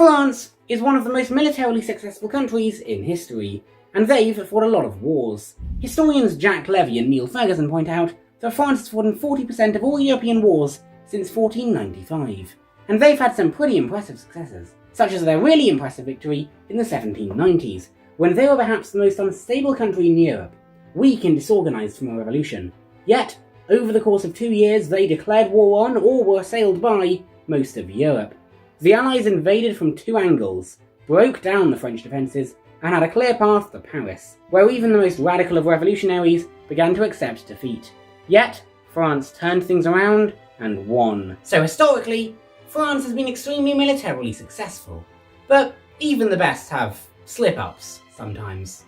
France is one of the most militarily successful countries in history, and they've fought a lot of wars. Historians Jack Levy and Niall Ferguson point out that France has fought in 40% of all European wars since 1495, and they've had some pretty impressive successes, such as their really impressive victory in the 1790s, when they were perhaps the most unstable country in Europe, weak and disorganised from a revolution. Yet, over the course of 2 years, they declared war on, or were assailed by, most of Europe. The Allies invaded from 2 angles, broke down the French defences, and had a clear path to Paris, where even the most radical of revolutionaries began to accept defeat. Yet, France turned things around and won. So historically, France has been extremely militarily successful, but even the best have slip-ups sometimes.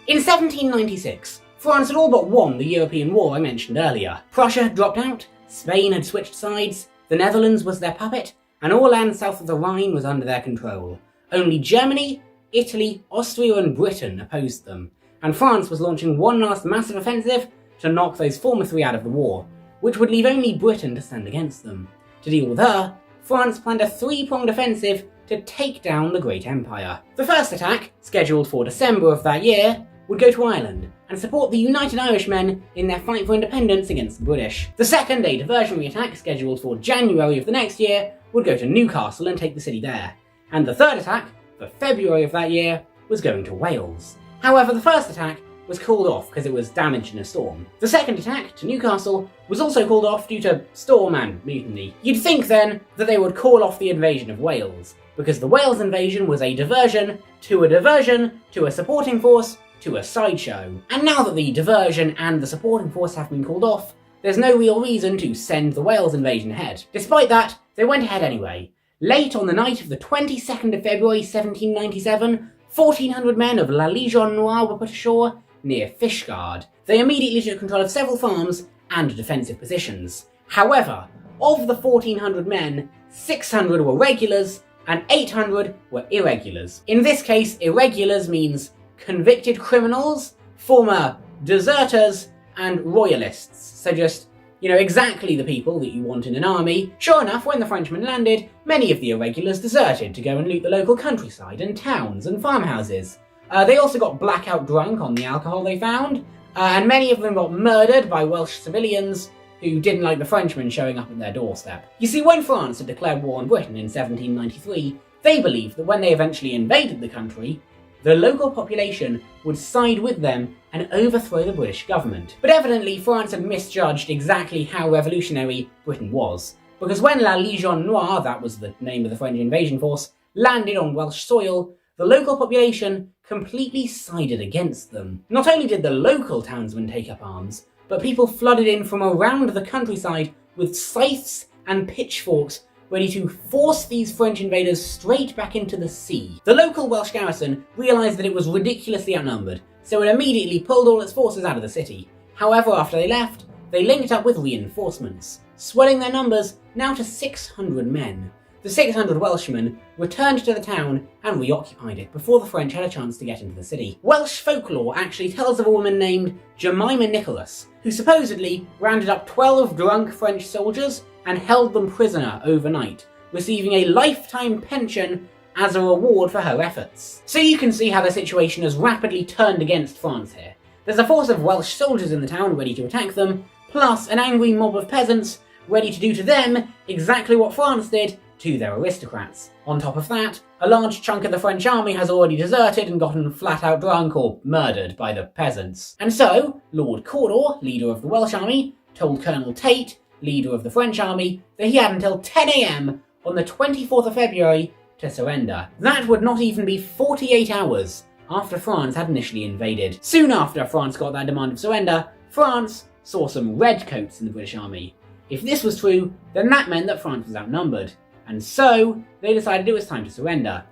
In 1796, France had all but won the European war I mentioned earlier. Prussia had dropped out, Spain had switched sides, the Netherlands was their puppet, and all land south of the Rhine was under their control. Only Germany, Italy, Austria and Britain opposed them, and France was launching one last massive offensive to knock those former 3 out of the war, which would leave only Britain to stand against them. To deal with her, France planned a 3-pronged offensive to take down the Great Empire. The first attack, scheduled for December of that year, would go to Ireland and support the United Irishmen in their fight for independence against the British. The second, a diversionary attack scheduled for January of the next year, would go to Newcastle and take the city there. And the third attack, for February of that year, was going to Wales. However, the first attack was called off because it was damaged in a storm. The second attack, to Newcastle, was also called off due to storm and mutiny. You'd think then that they would call off the invasion of Wales, because the Wales invasion was a diversion to a supporting force to a sideshow. And now that the diversion and the supporting force have been called off, there's no real reason to send the Wales invasion ahead. Despite that, they went ahead anyway. Late on the night of the 22nd of February 1797, 1,400 men of La Légion Noire were put ashore near Fishguard. They immediately took control of several farms and defensive positions. However, of the 1,400 men, 600 were regulars and 800 were irregulars. In this case, irregulars means convicted criminals, former deserters, and royalists. So just, exactly the people that you want in an army. Sure enough, when the Frenchmen landed, many of the irregulars deserted to go and loot the local countryside and towns and farmhouses. They also got blackout drunk on the alcohol they found, and many of them got murdered by Welsh civilians who didn't like the Frenchmen showing up at their doorstep. You see, when France had declared war on Britain in 1793, they believed that when they eventually invaded the country, the local population would side with them and overthrow the British government. But evidently, France had misjudged exactly how revolutionary Britain was, because when La Légion Noire, that was the name of the French invasion force, landed on Welsh soil, the local population completely sided against them. Not only did the local townsmen take up arms, but people flooded in from around the countryside with scythes and pitchforks ready to force these French invaders straight back into the sea. The local Welsh garrison realised that it was ridiculously outnumbered, so it immediately pulled all its forces out of the city. However, after they left, they linked up with reinforcements, swelling their numbers now to 600 men. The 600 Welshmen returned to the town and reoccupied it before the French had a chance to get into the city. Welsh folklore actually tells of a woman named Jemima Nicholas, who supposedly rounded up 12 drunk French soldiers and held them prisoner overnight, receiving a lifetime pension as a reward for her efforts. So you can see how the situation has rapidly turned against France here. There's a force of Welsh soldiers in the town ready to attack them, plus an angry mob of peasants ready to do to them exactly what France did to their aristocrats. On top of that, a large chunk of the French army has already deserted and gotten flat out drunk or murdered by the peasants. And so, Lord Cawdor, leader of the Welsh army, told Colonel Tate, leader of the French army, that he had until 10 AM on the 24th of February to surrender. That would not even be 48 hours after France had initially invaded. Soon after France got that demand of surrender, France saw some redcoats in the British army. If this was true, then that meant that France was outnumbered, and so they decided it was time to surrender.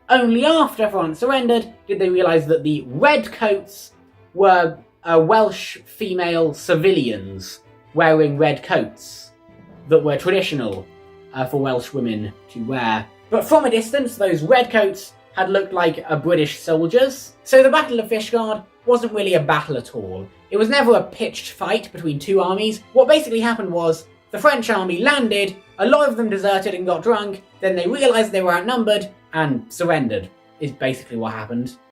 Only after France surrendered did they realise that the redcoats were Welsh female civilians wearing red coats that were traditional for Welsh women to wear. But from a distance, those redcoats had looked like British soldiers. So the Battle of Fishguard wasn't really a battle at all. It was never a pitched fight between two armies. What basically happened was The French army landed, a lot of them deserted and got drunk, then they realised they were outnumbered, and surrendered, is basically what happened.